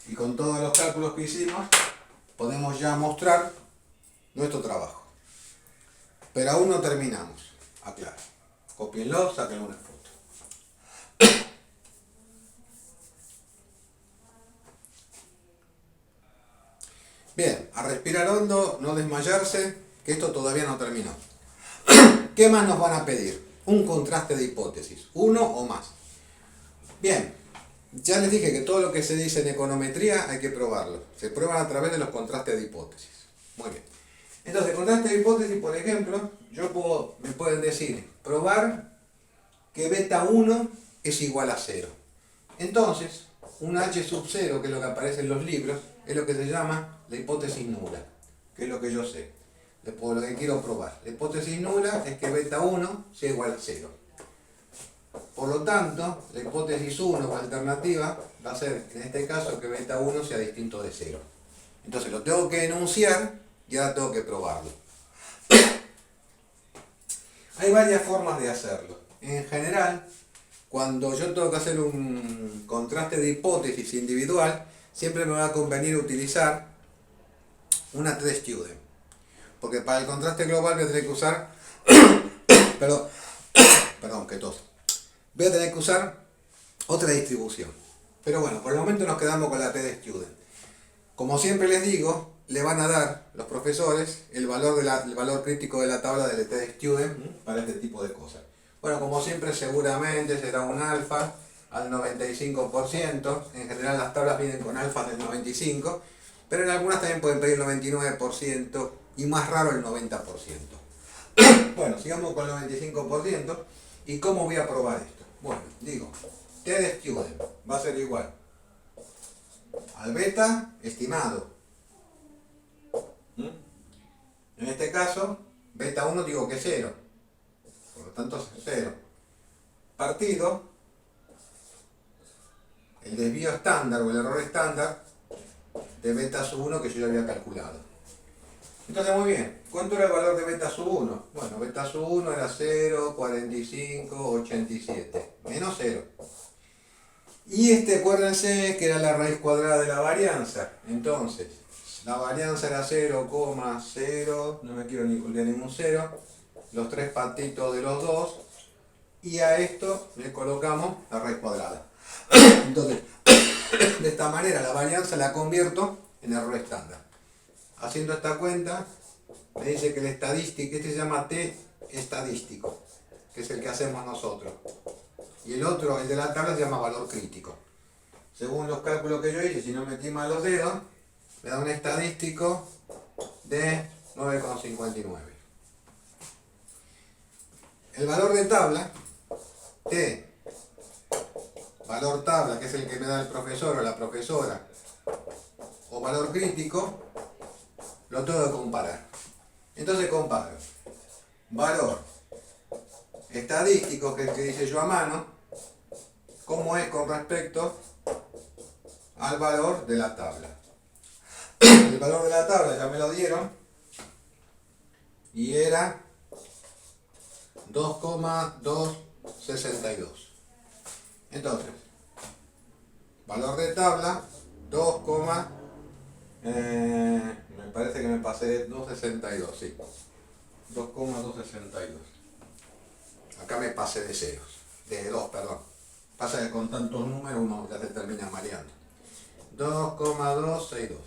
Y con todos los cálculos que hicimos, podemos ya mostrar nuestro trabajo. Pero aún no terminamos. Aclaro. Copienlo, saquen una foto. Bien, a respirar hondo, no desmayarse, que esto todavía no terminó. ¿Qué más nos van a pedir? Un contraste de hipótesis, uno o más. Bien, ya les dije que todo lo que se dice en econometría hay que probarlo. Se prueban a través de los contrastes de hipótesis. Muy bien. Entonces, contraste de hipótesis, por ejemplo, me pueden decir, probar que beta 1 es igual a 0. Entonces, un h sub 0, que es lo que aparece en los libros, es lo que se llama la hipótesis nula, que es lo que yo sé, lo que quiero probar. La hipótesis nula es que beta 1 sea igual a 0. Por lo tanto, la hipótesis 1 o alternativa va a ser, en este caso, que beta 1 sea distinto de 0. Entonces lo tengo que enunciar y ahora tengo que probarlo. Hay varias formas de hacerlo. En general, cuando yo tengo que hacer un contraste de hipótesis individual, siempre me va a convenir utilizar una t-student. Porque para el contraste global voy a tener que usar... perdón, que tos. Voy a tener que usar otra distribución. Pero bueno, por el momento nos quedamos con la t-student. Como siempre les digo, le van a dar los profesores el valor crítico de la tabla del t-student para este tipo de cosas. Bueno, como siempre seguramente será un alfa al 95%. En general las tablas vienen con alfa del 95%, pero en algunas también pueden pedir el 99% y más raro el 90%. Bueno, sigamos con el 95%. ¿Y cómo voy a probar esto? Bueno, digo, t-student va a ser igual al beta estimado. En este caso, beta 1 digo que es 0. Por lo tanto es 0. Partido el desvío estándar o el error estándar de beta sub 1 que yo ya había calculado. Entonces muy bien, ¿cuánto era el valor de beta sub 1? Bueno, beta sub 1 era 0, 45, 87, menos 0. Y acuérdense que era la raíz cuadrada de la varianza. Entonces, la varianza era 0,0, no me quiero ni olvidar ningún 0, los tres patitos de los dos, y a esto le colocamos la raíz cuadrada. Entonces, de esta manera la varianza la convierto en error estándar. Haciendo esta cuenta, me dice que el estadístico, este se llama t estadístico, que es el que hacemos nosotros. Y el otro, el de la tabla, se llama valor crítico. Según los cálculos que yo hice, si no metí mal los dedos, me da un estadístico de 9,59. El valor de tabla, t, valor tabla, que es el que me da el profesor o la profesora, o valor crítico, lo tengo que comparar. Entonces comparo valor estadístico, que es el que dice yo a mano, cómo es con respecto al valor de la tabla. El valor de la tabla ya me lo dieron y era 2,262. Entonces, valor de tabla 2, me parece que me pasé 262, sí. 2,262. Acá me pasé de ceros, de 2, perdón. Pasa que con tantos números uno ya se termina mareando. 2,262.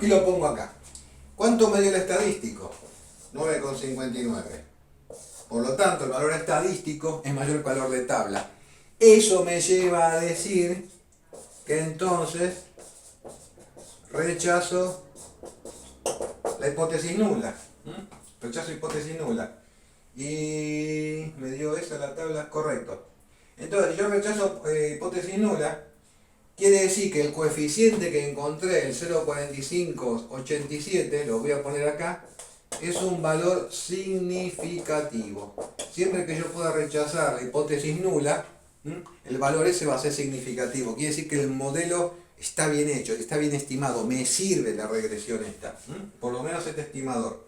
Y lo pongo acá. ¿Cuánto me dio el estadístico? 9,59. Por lo tanto, el valor estadístico es mayor que el valor de tabla. Eso me lleva a decir que entonces rechazo la hipótesis nula. Rechazo hipótesis nula. Y me dio esa la tabla, correcto. Entonces, si yo rechazo hipótesis nula, quiere decir que el coeficiente que encontré, el 0,4587, lo voy a poner acá, es un valor significativo. Siempre que yo pueda rechazar la hipótesis nula, el valor ese va a ser significativo. Quiere decir que el modelo está bien hecho, está bien estimado, me sirve la regresión esta, por lo menos este estimador.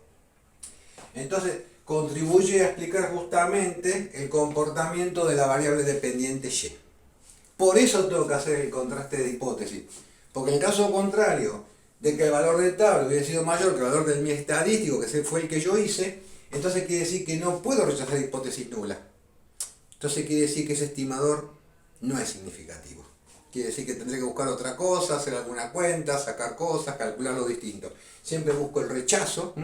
Entonces, contribuye a explicar justamente el comportamiento de la variable dependiente y. Por eso tengo que hacer el contraste de hipótesis. Porque en el caso contrario, de que el valor de tabla hubiera sido mayor que el valor del mi estadístico, que ese fue el que yo hice, entonces quiere decir que no puedo rechazar hipótesis nula. Entonces quiere decir que ese estimador no es significativo. Quiere decir que tendré que buscar otra cosa, hacer alguna cuenta, sacar cosas, calcularlo distinto. Siempre busco el rechazo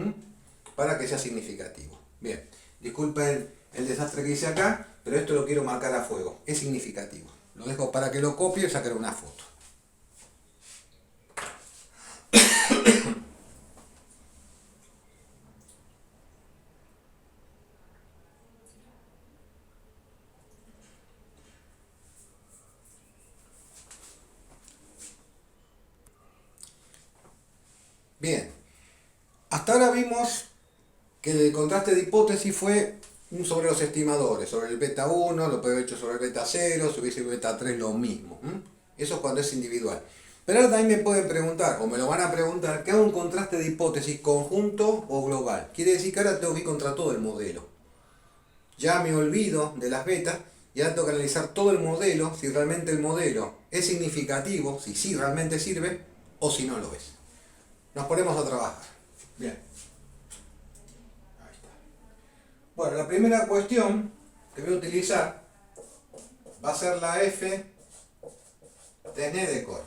para que sea significativo. Bien, disculpen el desastre que hice acá, pero esto lo quiero marcar a fuego. Es significativo. Lo dejo para que lo copie y sacar una foto. Bien, hasta ahora vimos que el contraste de hipótesis fue sobre los estimadores, sobre el beta 1, lo puede haber hecho sobre el beta 0, si hubiese beta 3 lo mismo. Eso es cuando es individual. Pero ahora también me pueden preguntar, o me lo van a preguntar, ¿qué hago un contraste de hipótesis conjunto o global? Quiere decir que ahora tengo que ir contra todo el modelo. Ya me olvido de las betas y ahora tengo que analizar todo el modelo, si realmente el modelo es significativo, si sí realmente sirve o si no lo es. Nos ponemos a trabajar. Bien. Ahí está. Bueno, la primera cuestión que voy a utilizar va a ser la F de Nedecorf.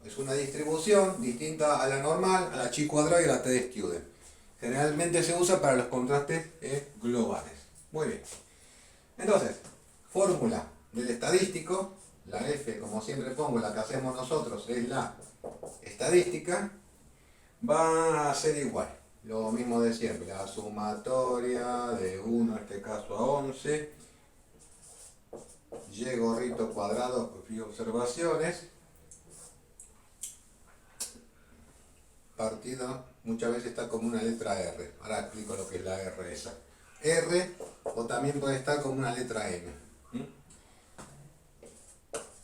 Es una distribución distinta a la normal, a la chi cuadrada y a la t de Student. Generalmente se usa para los contrastes globales. Muy bien. Entonces, fórmula del estadístico, la F, como siempre pongo, la que hacemos nosotros es la estadística, va a ser igual. Lo mismo de siempre, la sumatoria de 1, en este caso a 11, y gorrito cuadrado y observaciones, partido, muchas veces está como una letra R. Ahora explico lo que es la R esa. R, o también puede estar como una letra M.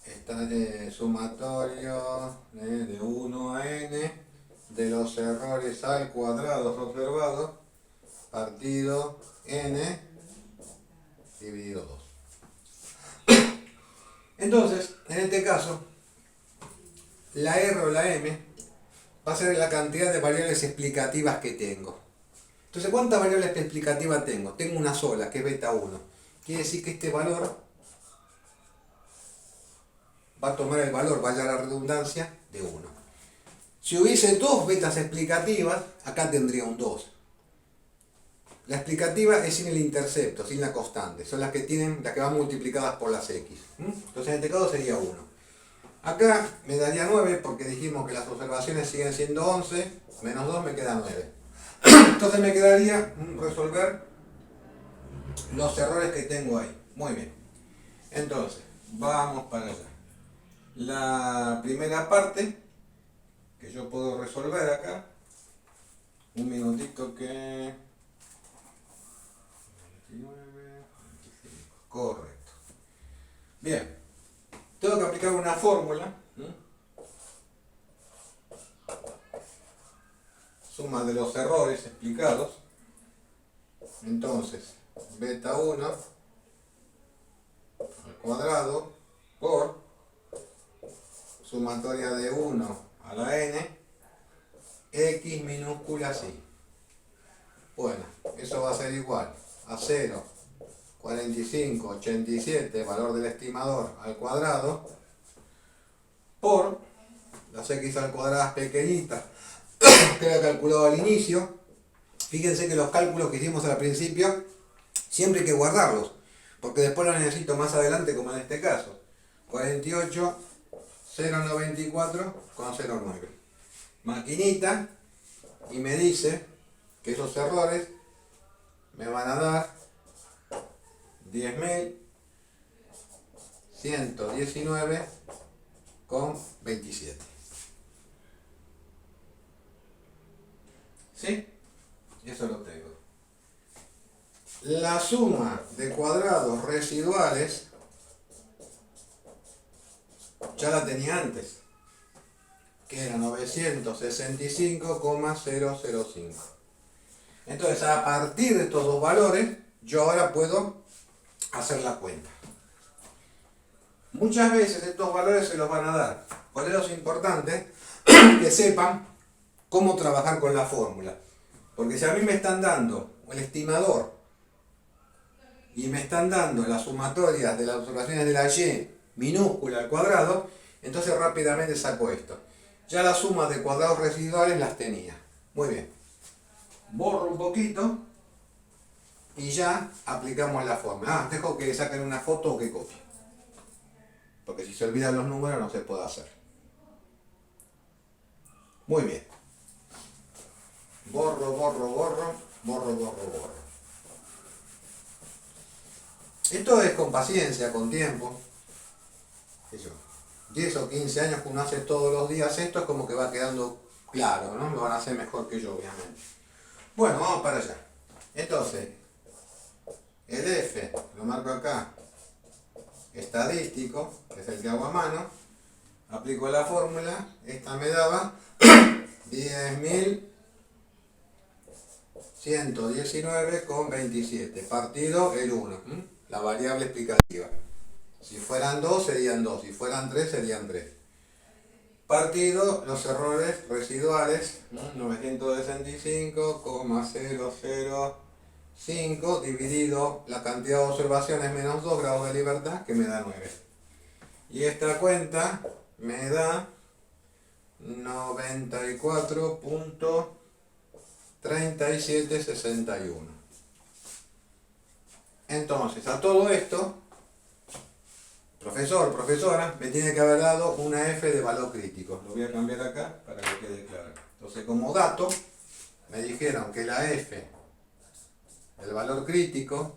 Está de sumatorio de 1 a n de los errores al cuadrado observados partido n dividido 2. Entonces, en este caso, la R o la M va a ser la cantidad de variables explicativas que tengo. Entonces, ¿cuántas variables explicativas tengo? Tengo una sola, que es beta 1. Quiere decir que este valor va a tomar el valor, vaya la redundancia, de 1. Si hubiese dos betas explicativas, acá tendría un 2. La explicativa es sin el intercepto, sin la constante. Son las que van multiplicadas por las x. Entonces, en este caso sería 1. Acá me daría 9 porque dijimos que las observaciones siguen siendo 11, menos 2 me queda 9. Entonces me quedaría resolver los errores que tengo ahí. Muy bien. Entonces, vamos para allá. La primera parte que yo puedo resolver acá, un minutito que... 29, 25, correcto. Bien, tengo que aplicar una fórmula, suma de los errores explicados. Entonces, beta 1 al cuadrado por sumatoria de 1 a la n, x minúscula así. Bueno, eso va a ser igual a 0, 45, 87, valor del estimador al cuadrado, por las x al cuadrado pequeñitas que era calculado al inicio. Fíjense que los cálculos que hicimos al principio siempre hay que guardarlos, porque después los necesito más adelante, como en este caso. 48, 0,94 con 0,9. Maquinita, y me dice que esos errores me van a dar 10.119,27. ¿Sí? Eso lo tengo. La suma de cuadrados residuales ya la tenía antes, que era 965,005. Entonces, a partir de estos dos valores, yo ahora puedo hacer la cuenta. Muchas veces estos valores se los van a dar. Por eso es importante que sepan cómo trabajar con la fórmula. Porque si a mí me están dando el estimador y me están dando las sumatorias de las observaciones de la y minúscula al cuadrado, entonces rápidamente saco esto. Ya las sumas de cuadrados residuales las tenía. Muy bien. Borro un poquito y ya aplicamos la fórmula. Dejo que saquen una foto o que copien, porque si se olvidan los números no se puede hacer. Muy bien. Borro, borro, borro, borro, borro, borro. Esto es con paciencia, con tiempo. 10 o 15 años que uno hace todos los días esto, es como que va quedando Claro, ¿no? Lo van a hacer mejor que yo, obviamente. Bueno, vamos para allá. Entonces, el F, lo marco acá, estadístico, que es el que hago a mano, aplico la fórmula, esta me daba 10.119,27, partido el 1, la variable explicativa. Si fueran 2 serían 2, si fueran 3 serían 3. Partido los errores residuales, 965,005 dividido la cantidad de observaciones menos 2 grados de libertad, que me da 9. Y esta cuenta me da 94.3761. Entonces, a todo esto, profesor, profesora, me tiene que haber dado una F de valor crítico. Lo voy a cambiar acá para que quede claro. Entonces, como dato, me dijeron que la F, el valor crítico,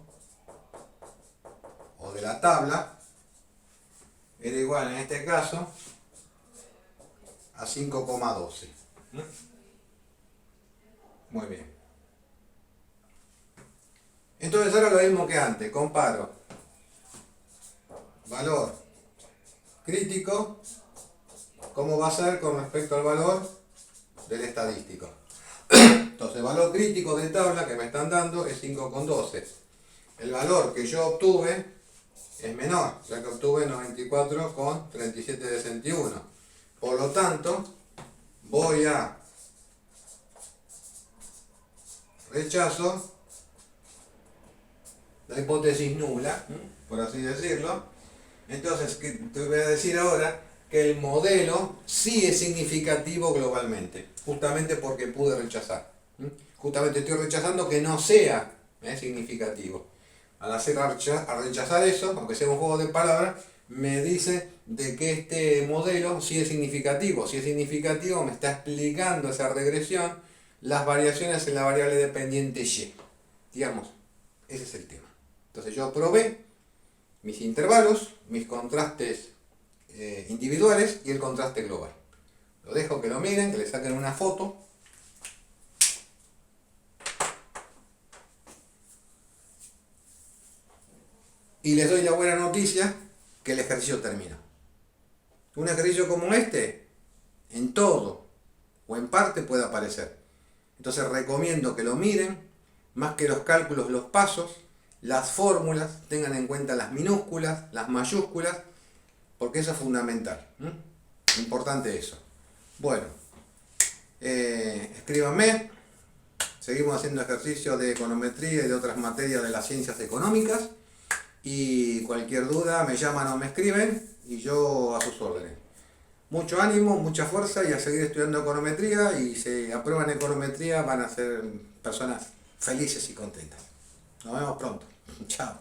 o de la tabla, era igual en este caso a 5,12. Muy bien. Entonces ahora lo mismo que antes, comparo valor crítico, ¿cómo va a ser con respecto al valor del estadístico? Entonces, el valor crítico de tabla que me están dando es 5,12. El valor que yo obtuve es menor, ya que obtuve 94,3761. Por lo tanto, voy a rechazo la hipótesis nula, por así decirlo. Entonces, te voy a decir ahora que el modelo sí es significativo globalmente, justamente porque pude rechazar. Justamente estoy rechazando que no sea significativo. Al rechazar eso, aunque sea un juego de palabras, me dice de que este modelo sí es significativo. Si es significativo, me está explicando esa regresión, las variaciones en la variable dependiente y. Digamos, ese es el tema. Entonces yo probé mis intervalos, mis contrastes individuales y el contraste global. Lo dejo que lo miren, que le saquen una foto. Y les doy la buena noticia que el ejercicio terminó. Un ejercicio como este, en todo o en parte puede aparecer. Entonces recomiendo que lo miren, más que los cálculos, los pasos, las fórmulas, tengan en cuenta las minúsculas, las mayúsculas, porque eso es fundamental. Importante eso. Bueno, escríbanme. Seguimos haciendo ejercicios de econometría y de otras materias de las ciencias económicas. Y cualquier duda me llaman o me escriben y yo a sus órdenes. Mucho ánimo, mucha fuerza y a seguir estudiando econometría, y si aprueban econometría van a ser personas felices y contentas. Nos vemos pronto. Chao.